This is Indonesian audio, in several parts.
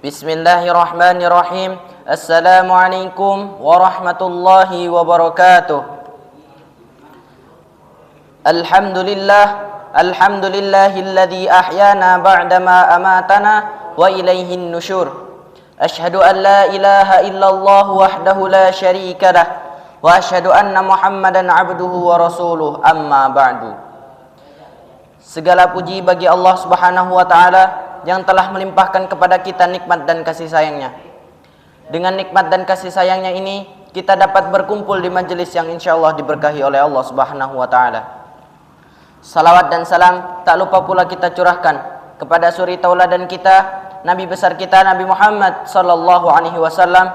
Bismillahirrahmanirrahim. Assalamualaikum warahmatullahi wabarakatuh. Alhamdulillahilladzi ahyana ba'dama amatana wa ilaihin nusyur. Asyhadu an la ilaha illallah wahdahu la syarika lah wa asyhadu anna Muhammadan abduhu wa rasuluh, amma ba'du. Segala puji bagi Allah Subhanahu wa taala yang telah melimpahkan kepada kita nikmat dan kasih sayangnya. Dengan nikmat dan kasih sayangnya ini, kita dapat berkumpul di majelis yang insyaallah diberkahi oleh Allah Subhanahu wa taala. Salawat dan salam tak lupa pula kita curahkan kepada suri tauladan kita, Nabi besar kita Nabi Muhammad sallallahu alaihi wasallam,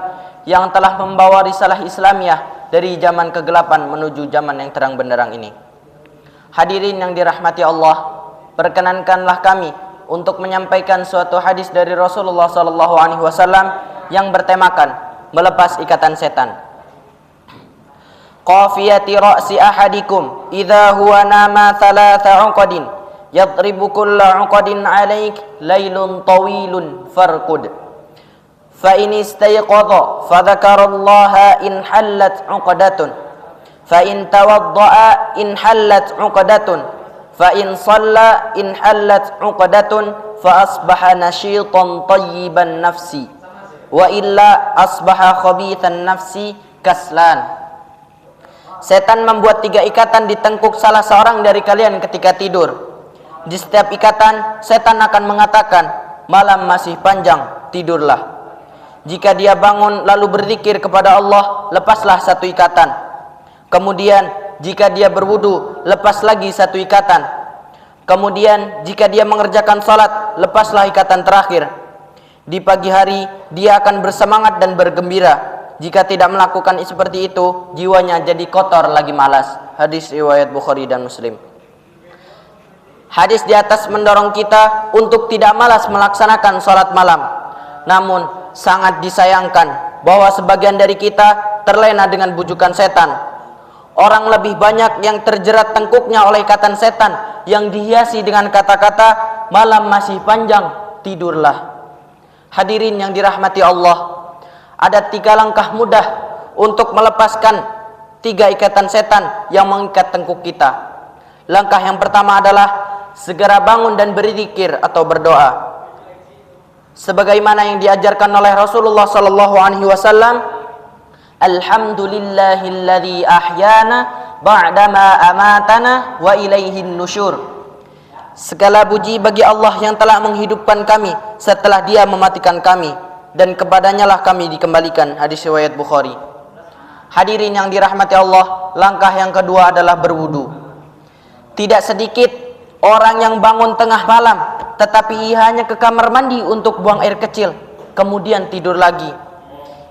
yang telah membawa risalah Islamiyah dari zaman kegelapan menuju zaman yang terang benderang ini. Hadirin yang dirahmati Allah, perkenankanlah kami untuk menyampaikan suatu hadis dari Rasulullah sallallahu alaihi wasallam yang bertemakan melepas ikatan setan. Qafiyati ra'si ahadikum idza huwa nama thalatha 'uqadin yadribu kulla 'uqadin 'alaik lailun tawilun farqud. Fa in istayqadha fa dzakarallaha in hallat 'uqdatun fa in tawadda'a in hallat 'uqdatun fa in shalla in hallat 'uqdatun fa asbaha nashitan tayyiban nafsi wa illa asbaha khabithan nafsi kaslan. Setan membuat 3 ikatan di tengkuk salah seorang dari kalian ketika tidur. Di setiap ikatan, setan akan mengatakan, malam masih panjang, tidurlah. Jika dia bangun lalu berzikir kepada Allah, lepaslah 1 ikatan. Kemudian, jika dia berwudu, lepas lagi 1 ikatan. Kemudian, jika dia mengerjakan salat, lepaslah ikatan terakhir. Di pagi hari, dia akan bersemangat dan bergembira. Jika tidak melakukan seperti itu, jiwanya jadi kotor lagi malas. Hadis riwayat Bukhari dan Muslim. Hadis di atas mendorong kita untuk tidak malas melaksanakan sholat malam. Namun sangat disayangkan bahwa sebagian dari kita terlena dengan bujukan setan. Orang lebih banyak yang terjerat tengkuknya oleh ikatan setan yang dihiasi dengan kata-kata malam masih panjang, tidurlah. Hadirin yang dirahmati Allah, ada 3 langkah mudah untuk melepaskan 3 ikatan setan yang mengikat tengkuk kita. Langkah yang pertama adalah segera bangun dan berzikir atau berdoa. Sebagaimana yang diajarkan oleh Rasulullah sallallahu alaihi wasallam, alhamdulillahilladzi ahyana ba'dama amatana wa ilaihin nusyur. Segala puji bagi Allah yang telah menghidupkan kami setelah Dia mematikan kami, dan kepadanya lah kami dikembalikan. Hadis riwayat Bukhari. Hadirin yang dirahmati Allah, langkah yang kedua adalah berwudu. Tidak sedikit orang yang bangun tengah malam tetapi ia hanya ke kamar mandi untuk buang air kecil, kemudian tidur lagi.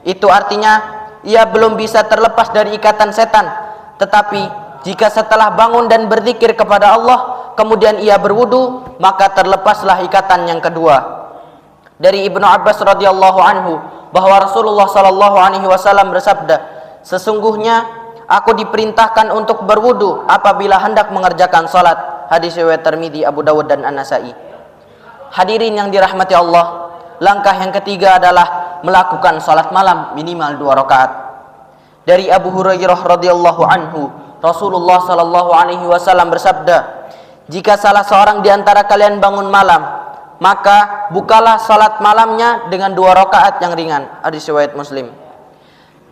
Itu artinya ia belum bisa terlepas dari ikatan setan. Tetapi jika setelah bangun dan berzikir kepada Allah, kemudian ia berwudu, maka terlepaslah ikatan yang kedua. Dari Ibnu Abbas radhiyallahu anhu bahwa Rasulullah sallallahu alaihi wasallam bersabda, sesungguhnya aku diperintahkan untuk berwudu apabila hendak mengerjakan salat. Hadis riwayat Tirmidzi, Abu Dawud dan An-Nasa'i. Hadirin yang dirahmati Allah, langkah yang ketiga adalah melakukan salat malam minimal 2 rakaat. Dari Abu Hurairah radhiyallahu anhu, Rasulullah sallallahu alaihi wasallam bersabda, jika salah seorang di antara kalian bangun malam, maka bukalah salat malamnya dengan 2 rakaat yang ringan. Hadis riwayat Muslim.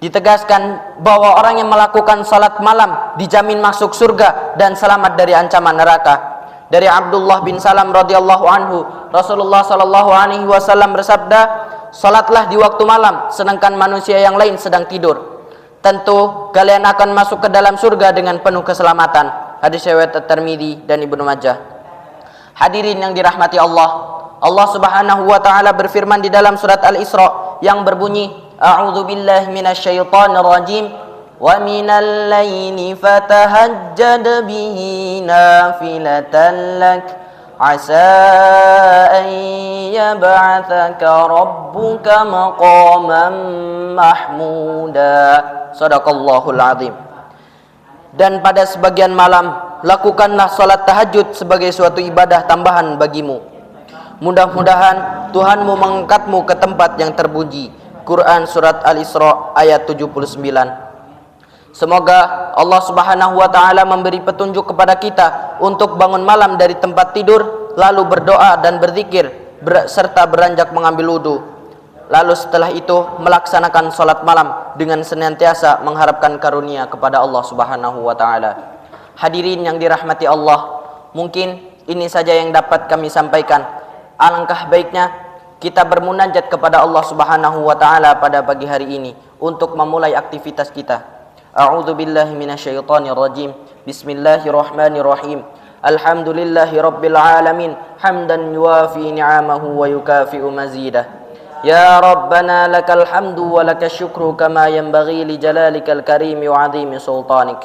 Ditegaskan bahwa orang yang melakukan salat malam dijamin masuk surga dan selamat dari ancaman neraka. Dari Abdullah bin Salam radhiyallahu anhu, Rasulullah sallallahu alaihi wasallam bersabda, salatlah di waktu malam sedangkan manusia yang lain sedang tidur. Tentu kalian akan masuk ke dalam surga dengan penuh keselamatan. Hadis riwayat At-Tirmidzi dan Ibnu Majah. Hadirin yang dirahmati Allah, Allah Subhanahu wa taala berfirman di dalam surat Al-Isra yang berbunyi, a'udzu billahi minasyaitonir rajim, wa minal laili fatahajjad bihi nafilatan lak asa an yab'atsaka rabbuka maqaman mahmuda. Shadaqallahul azim. Dan pada sebagian malam lakukanlah salat tahajud sebagai suatu ibadah tambahan bagimu. Mudah-mudahan Tuhanmu mengangkatmu ke tempat yang terpuji. Quran Surat Al-Isra ayat 79. Semoga Allah Subhanahu wa ta'ala memberi petunjuk kepada kita untuk bangun malam dari tempat tidur, lalu berdoa dan berzikir, serta beranjak mengambil wudu. Lalu setelah itu melaksanakan salat malam dengan senantiasa mengharapkan karunia kepada Allah Subhanahu wa ta'ala. Hadirin yang dirahmati Allah, mungkin ini saja yang dapat kami sampaikan. Alangkah baiknya kita bermunajat kepada Allah Subhanahu wa ta'ala pada pagi hari ini untuk memulai aktivitas kita. A'udzu billahi minasyaitonir rajim. Bismillahirrahmanirrahim. Alhamdulillahi rabbil alamin, hamdan yuwafi ni'amahu wa yukafi'u mazidah. Ya Rabbana lakal hamdu wa lakash syukru kama yanbaghi li jalalikal karim wa 'azimi sultanik.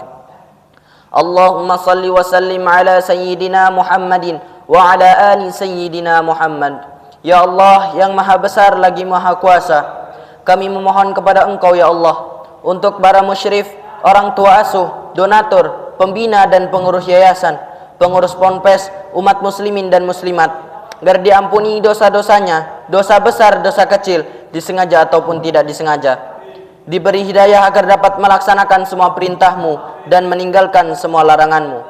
Allahumma salli wa sallim ala sayyidina Muhammadin wa ala ali sayyidina Muhammad. Ya Allah yang maha besar lagi maha kuasa, kami memohon kepada Engkau ya Allah untuk para musyrif, orang tua asuh, donatur, pembina dan pengurus yayasan, pengurus ponpes, umat muslimin dan muslimat, agar diampuni dosa-dosanya, dosa besar, dosa kecil, disengaja ataupun tidak disengaja. Diberi hidayah agar dapat melaksanakan semua perintah-Mu dan meninggalkan semua larangan-Mu.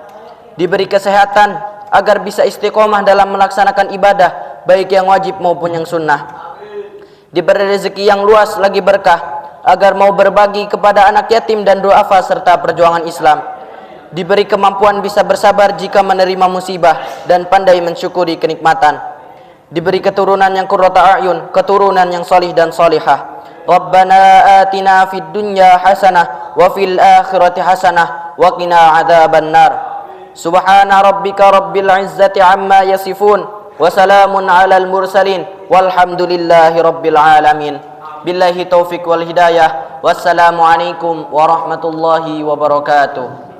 Diberi kesehatan agar bisa istiqomah dalam melaksanakan ibadah, baik yang wajib maupun yang sunnah. Diberi rezeki yang luas lagi berkah, agar mau berbagi kepada anak yatim dan duafa serta perjuangan Islam. Diberi kemampuan bisa bersabar jika menerima musibah dan pandai mensyukuri kenikmatan. Diberi keturunan yang qurrata a'yun, keturunan yang solih dan solihah. Rabbana atina fid dunya hasanah wa fil akhirati hasanah wa qina adzaban nar. Subhana rabbika rabbil izzati amma yasifun wa salamun alal mursalin walhamdulillahi rabbil alamin. Billahi taufiq wal hidayah. Wassalamualaikum warahmatullahi wabarakatuh.